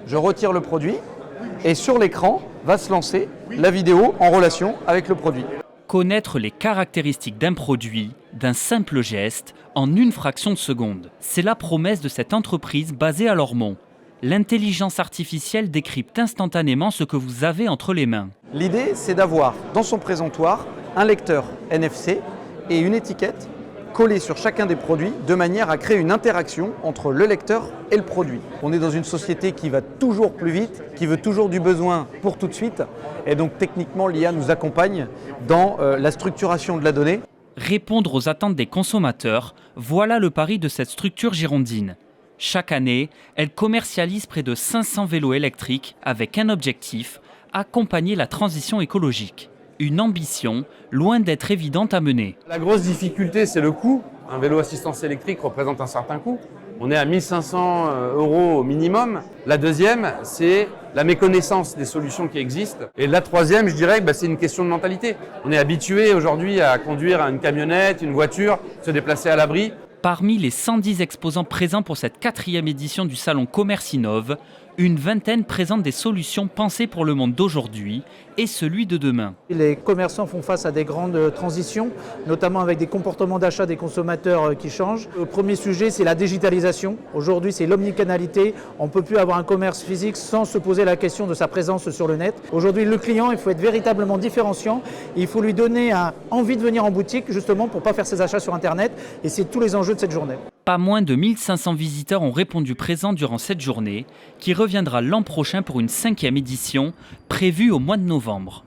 je retire le produit et sur l'écran va se lancer la vidéo en relation avec le produit. Connaître les caractéristiques d'un produit, d'un simple geste, en une fraction de seconde. C'est la promesse de cette entreprise basée à Lormont. L'intelligence artificielle décrypte instantanément ce que vous avez entre les mains. L'idée, c'est d'avoir dans son présentoir un lecteur NFC et une étiquette collée sur chacun des produits de manière à créer une interaction entre le lecteur et le produit. On est dans une société qui va toujours plus vite, qui veut toujours du besoin pour tout de suite. Et donc techniquement, l'IA nous accompagne dans la structuration de la donnée. Répondre aux attentes des consommateurs, voilà le pari de cette structure girondine. Chaque année, elle commercialise près de 500 vélos électriques avec un objectif, accompagner la transition écologique. Une ambition loin d'être évidente à mener. La grosse difficulté, c'est le coût. Un vélo assistance électrique représente un certain coût. On est à 1 500 € au minimum. La deuxième, c'est la méconnaissance des solutions qui existent. Et la troisième, je dirais que c'est une question de mentalité. On est habitué aujourd'hui à conduire une camionnette, une voiture, se déplacer à l'abri. Parmi les 110 exposants présents pour cette 4e édition du salon Commerce Innove, une vingtaine présentent des solutions pensées pour le monde d'aujourd'hui et celui de demain. Les commerçants font face à des grandes transitions, notamment avec des comportements d'achat des consommateurs qui changent. Le premier sujet, c'est la digitalisation. Aujourd'hui, c'est l'omnicanalité. On ne peut plus avoir un commerce physique sans se poser la question de sa présence sur le net. Aujourd'hui, le client, il faut être véritablement différenciant. Il faut lui donner envie de venir en boutique, justement, pour ne pas faire ses achats sur Internet. Et c'est tous les enjeux de cette journée. Pas moins de 1500 visiteurs ont répondu présents durant cette journée, qui reviendra l'an prochain pour une 5e édition, prévue au mois de novembre.